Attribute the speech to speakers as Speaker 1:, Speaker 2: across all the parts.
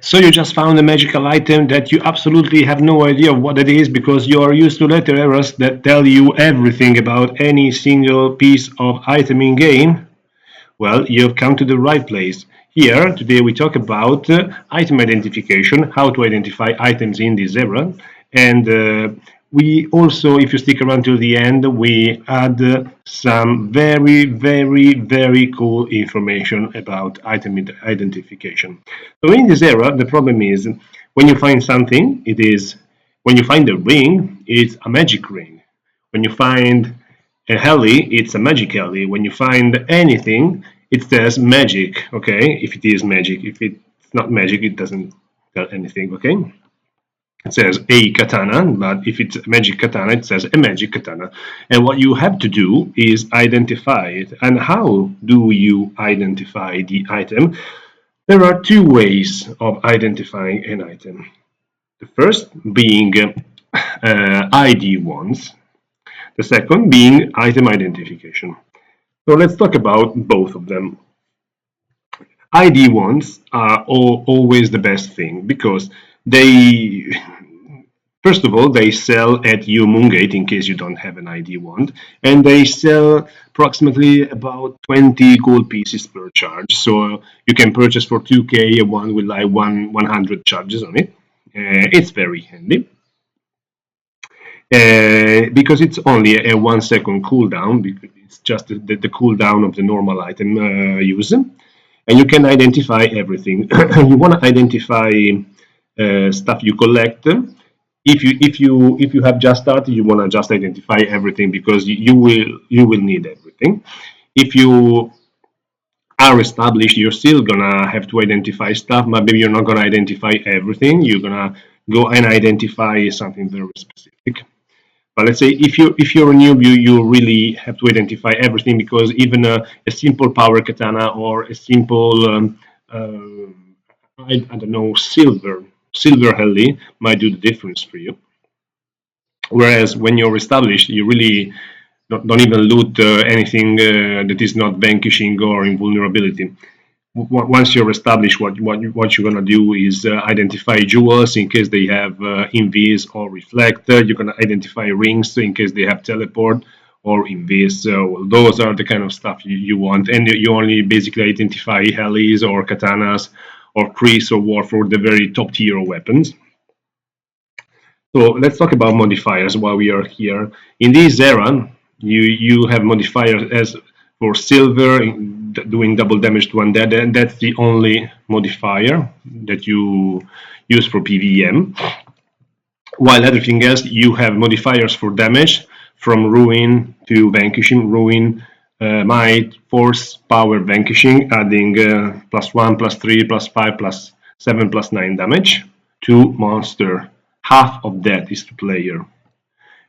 Speaker 1: So you just found a magical item that you absolutely have no idea what it is because you are used to letter errors that tell you everything about any single piece of item in game? Well, you've come to the right place. Here, today we talk about item identification, how to identify items in this era, and we also, if you stick around till the end, we add some very, very, very cool information about item identification. So in this era, the problem is when you find something, when you find a ring, it's a magic ring. When you find a heli, it's a magic heli. When you find anything, it says magic, okay? If it is magic. If it's not magic, it doesn't tell anything, okay? It says a katana, but if it's a magic katana, it says a magic katana. And what you have to do is identify it. And how do you identify the item? There are two ways of identifying an item. The first being ID ones, the second being item identification. So let's talk about both of them. ID ones are always the best thing because they, first of all, they sell at your Moongate in case you don't have an ID wand, and they sell approximately about 20 gold pieces per charge. So you can purchase for 2k a one with like 100 charges on it. It's very handy. Because it's only a 1 second cooldown, because it's just the cooldown of the normal item use, and you can identify everything. You want to identify stuff you collect. If you have just started, you want to just identify everything because you will need everything. If you are established, you're still gonna have to identify stuff, but maybe you're not gonna identify everything. You're gonna go and identify something very specific. But let's say if you're a noob, you really have to identify everything because even a simple power katana or a simple I don't know silver heli might do the difference for you. Whereas when you're established, you really don't even loot anything that is not vanquishing or invulnerability. Once you're established, what you're gonna do is identify jewels in case they have invis or reflect. You're gonna identify rings in case they have teleport or invis. So those are the kind of stuff you want, and you only basically identify helis or katanas or Chris or Warford, the very top tier weapons. So let's talk about modifiers while we are here. In this era, you have modifiers as for silver doing double damage to undead, and that's the only modifier that you use for PvM. While everything else, you have modifiers for damage from ruin to vanquishing, ruin, might, force, power, vanquishing, adding +1, +3, +5, +7, +9 damage to monster. Half of that is to player,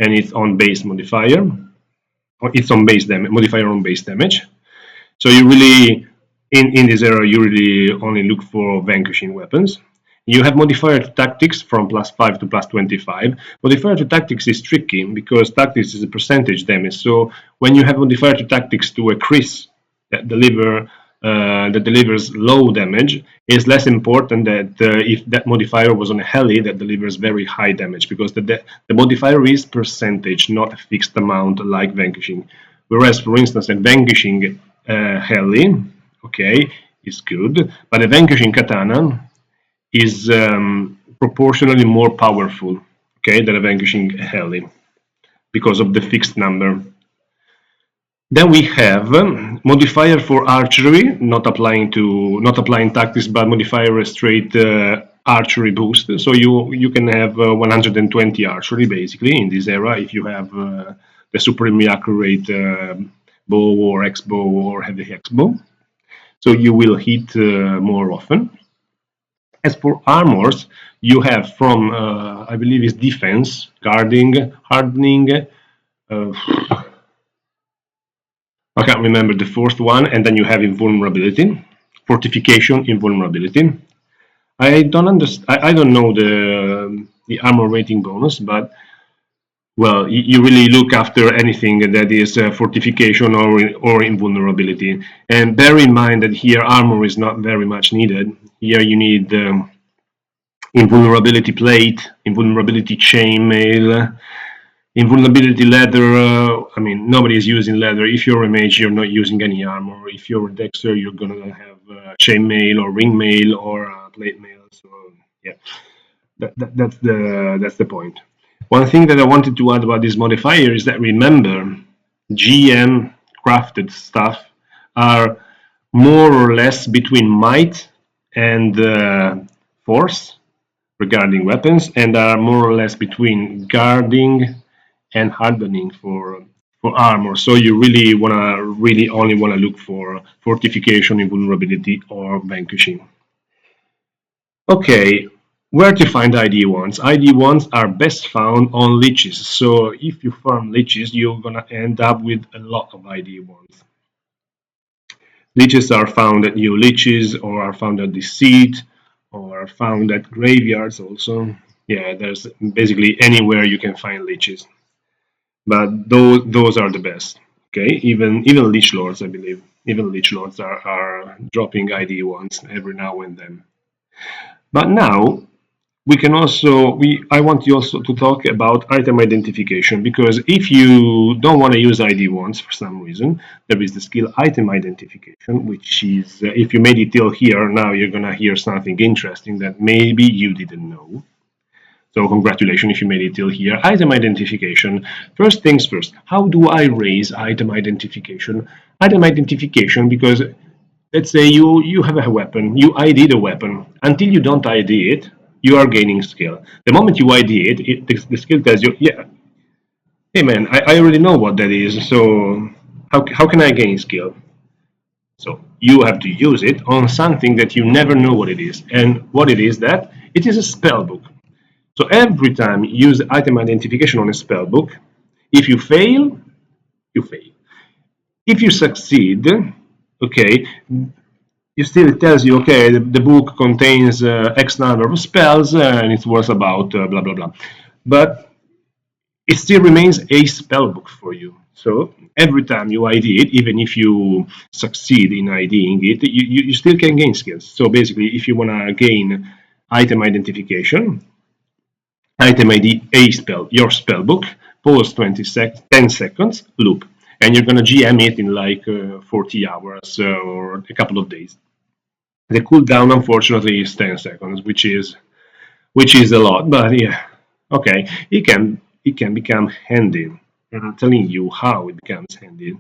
Speaker 1: and it's on base modifier, or it's on base damage modifier on base damage. So you really in this era you really only look for vanquishing weapons. You have modifier to tactics from +5 to +25. Modifier to tactics is tricky because tactics is a percentage damage. So when you have modifier to tactics to a Chris that delivers low damage, it's less important that if that modifier was on a heli that delivers very high damage because the modifier is percentage, not a fixed amount like vanquishing. Whereas, for instance, a vanquishing heli, okay, is good, but a vanquishing katana is proportionally more powerful, okay, than a vanquishing heli because of the fixed number. Then we have modifier for archery, not applying tactics, but modifier a straight archery boost. So you can have 120 archery basically in this era if you have the supremely accurate bow or X bow or heavy hex bow. So you will hit more often. As for armors, you have from I believe it's defense, guarding, hardening. I can't remember the fourth one, and then you have invulnerability, fortification, invulnerability. I don't understand. I don't know the armor rating bonus, but well, you really look after anything that is fortification or invulnerability. And bear in mind that here armor is not very much needed. Here you need invulnerability plate, invulnerability chainmail, invulnerability leather. I mean, nobody is using leather. If you're a mage, you're not using any armor. If you're a dexter, you're gonna have chainmail or ringmail or plate mail. So yeah, that's the point. One thing that I wanted to add about this modifier is that remember, GM crafted stuff are more or less between might and force regarding weapons, and are more or less between guarding and hardening for armor. So you really only wanna look for fortification, invulnerability, or vanquishing. Okay, where to find ID ones? ID ones are best found on leeches. So if you farm leeches, you're gonna end up with a lot of ID ones. Leeches are found at new leeches, or are found at the seat, or are found at graveyards also. Yeah, there's basically anywhere you can find leeches. But those are the best. Okay, even leech lords, I believe. Even leech lords are dropping ID ones every now and then. But now we can also I want you also to talk about item identification, because if you don't want to use ID ones for some reason, there is the skill item identification, which is if you made it till here, now you're gonna hear something interesting that maybe you didn't know. So congratulations if you made it till here. Item identification. First things first, how do I raise item identification? Item identification, because let's say you have a weapon, you ID the weapon. Until you don't ID it, you are gaining skill. The moment you ID it, the skill tells you, yeah, hey man, I already know what that is, so how can I gain skill? So you have to use it on something that you never know what it is. And what it is that? It is a spell book. So every time you use item identification on a spell book, if you fail, you fail. If you succeed, okay, you still it tells you, okay, the book contains X number of spells and it's worth about blah blah blah. But it still remains a spell book for you. So every time you ID it, even if you succeed in IDing it, you still can gain skills. So basically, if you want to gain item identification, item ID a spell, your spell book, pause 10 seconds, loop. And you're going to GM it in like 40 hours or a couple of days. The cooldown, unfortunately, is 10 seconds, which is a lot, but yeah, okay. It can become handy, and I'm telling you how it becomes handy.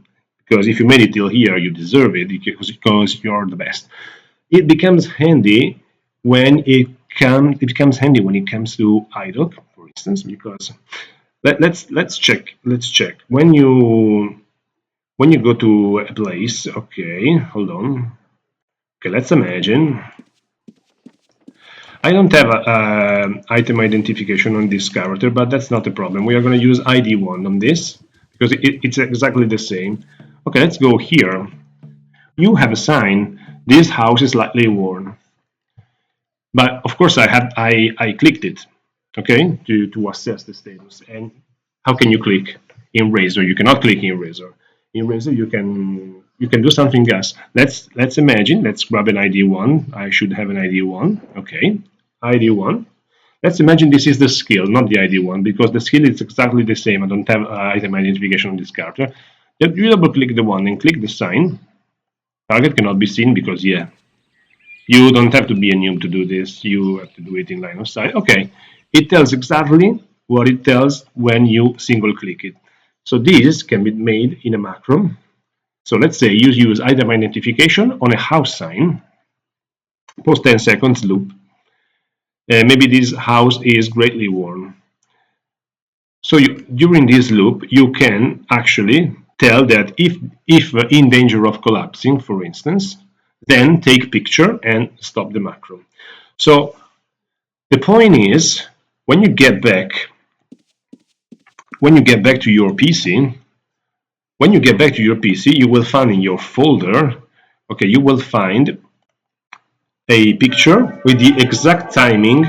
Speaker 1: Because if you made it till here, you deserve it because you're the best. It becomes handy when it becomes handy when it comes to IDOC, for instance, because let's check when you go to a place. Okay, hold on. Okay, let's imagine I don't have item identification on this character, but that's not a problem. We are going to use ID1 on this because it's exactly the same. Okay, let's go here. You have a sign. This house is slightly worn, but of course I clicked it. Okay, to assess the status. And how can you click in Razor? You cannot click in Razor. In Razor you can do something else. Let's imagine. Let's grab an ID1. I should have an ID1. Okay, ID1. Let's imagine this is the skill, not the ID1, because the skill is exactly the same. I don't have item identification on this character. You double click the one and click the sign. Target cannot be seen because, yeah, you don't have to be a noob to do this. You have to do it in line of sight. Okay, it tells exactly what it tells when you single click it. So this can be made in a macro. So let's say you use item identification on a house sign, post 10 seconds loop. Maybe this house is greatly worn. So during this loop, you can actually tell that if in danger of collapsing, for instance, then take picture and stop the macro. So the point is, when you get back to your PC, you will find in your folder, okay, you will find a picture with the exact timing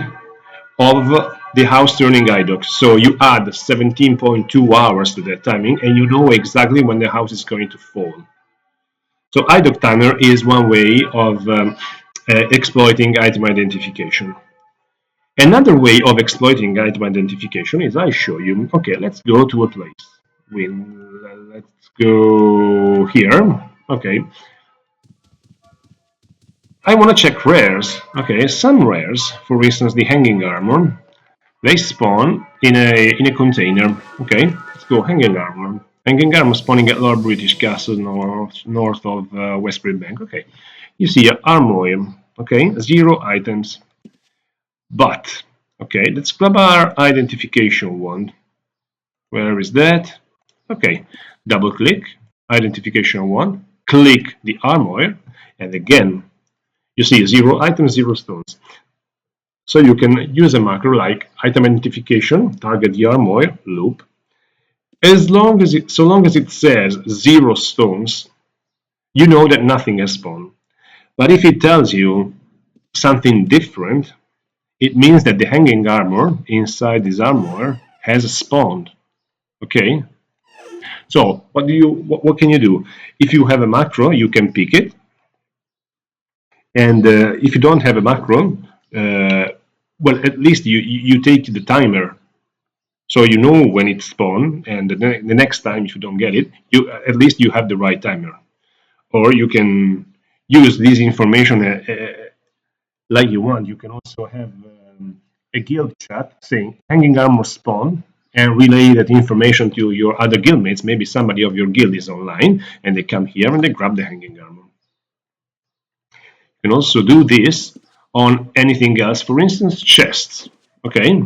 Speaker 1: of the house turning IDOC. So you add 17.2 hours to that timing, and you know exactly when the house is going to fall. So IDOC timer is one way of exploiting item identification. Another way of exploiting item identification is I show you, okay, let's go to a place. Let's go here. Okay, I want to check rares. Okay, some rares, for instance, the hanging armor, they spawn in a container. Okay, let's go hanging armor. Hanging armor spawning at Lord British Castle, north of Westbury Bank. Okay, you see armor. Okay, 0 items. But okay, let's grab our identification wand. Where is that? Okay, double click identification wand. Click the armor, and again you see 0 items, 0 stones. So you can use a macro like item identification, target the armor, loop. So long as it says 0 stones, you know that nothing has spawned. But if it tells you something different, it means that the hanging armor inside this armor has spawned. Okay. So what can you do? If you have a macro, you can pick it, and if you don't have a macro, well, at least you take the timer, so you know when it's spawned, and the next time if you don't get it, you at least you have the right timer, or you can use this information like you want. You can also have a guild chat saying hanging armor spawn and relay that information to your other guildmates. Maybe somebody of your guild is online and they come here and they grab the hanging armor. You can also do this on anything else, for instance, chests. Okay,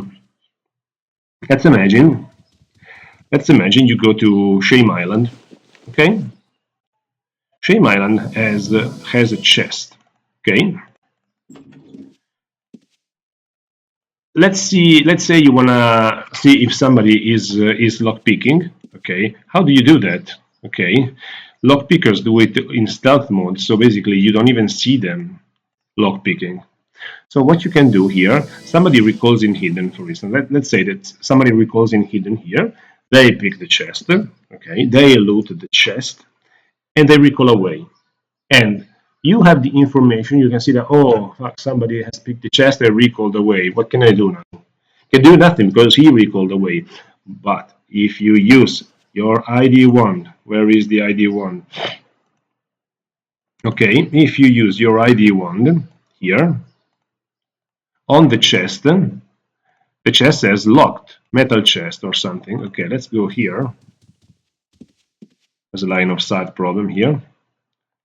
Speaker 1: let's imagine you go to Shame Island. Okay, Shame Island has a chest. Okay, let's say you wanna see if somebody is lockpicking. Okay, how do you do that? Okay, lockpickers do it in stealth mode, so basically you don't even see them lockpicking. So what you can do here, somebody recalls in hidden, for instance. Let's say that somebody recalls in hidden here. They pick the chest. Okay, they loot the chest, and they recall away. And you have the information. You can see that, oh, fuck, somebody has picked the chest. They recalled away. What can I do now? Can do nothing because he recalled away. But if you use your ID wand, where is the ID wand? Okay, if you use your ID wand here on the chest says locked, metal chest or something. Okay, let's go here. There's a line of sight problem here.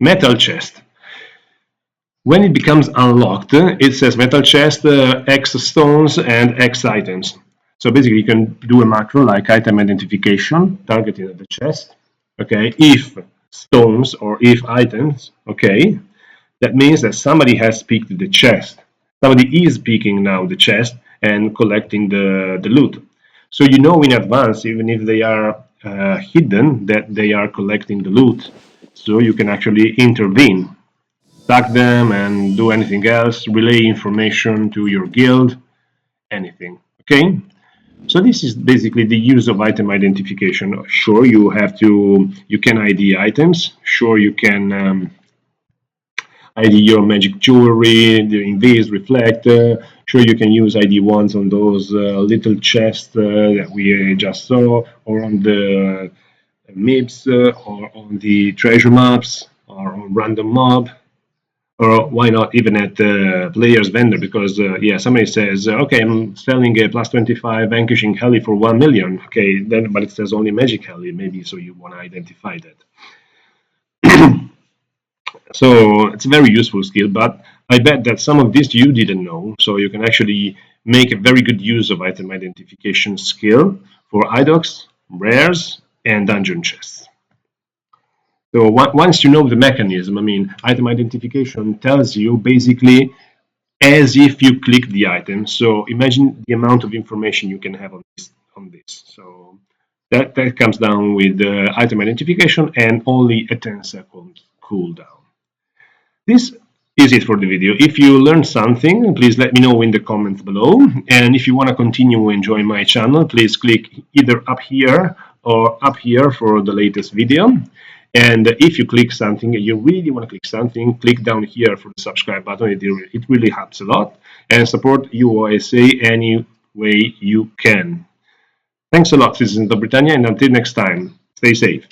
Speaker 1: Metal chest. When it becomes unlocked, it says metal chest, X stones and X items. So basically you can do a macro like item identification, targeting at the chest. Okay, if stones or if items, okay, that means that somebody has picked the chest. Somebody is picking now the chest and collecting the loot. So you know in advance, even if they are hidden, that they are collecting the loot. So you can actually intervene, tag them and do anything else, relay information to your guild, anything. Okay? So this is basically the use of item identification. Sure, you can ID items. Sure, you can ID your magic jewelry, the invis, reflect. Sure, you can use ID ones on those little chests that we just saw, or on the MIBs, or on the treasure maps, or on random mob, or why not even at the player's vendor? Because yeah, somebody says, okay, I'm selling a plus 25 vanquishing heli for 1 million. Okay, then but it says only magic heli, maybe, so you want to identify that. So it's a very useful skill, but I bet that some of this you didn't know. So you can actually make a very good use of item identification skill for idocs, rares, and dungeon chests. So once you know the mechanism, I mean, item identification tells you basically as if you click the item. So imagine the amount of information you can have on this. So that comes down with item identification and only a 10-second cooldown. This is it for the video. If you learned something, please let me know in the comments below. And if you want to continue enjoying my channel, please click either up here or up here for the latest video. And if you click something, you really want to click something, click down here for the subscribe button. It really helps a lot. And support UOSA any way you can. Thanks a lot, citizens of Britannia, and until next time, stay safe.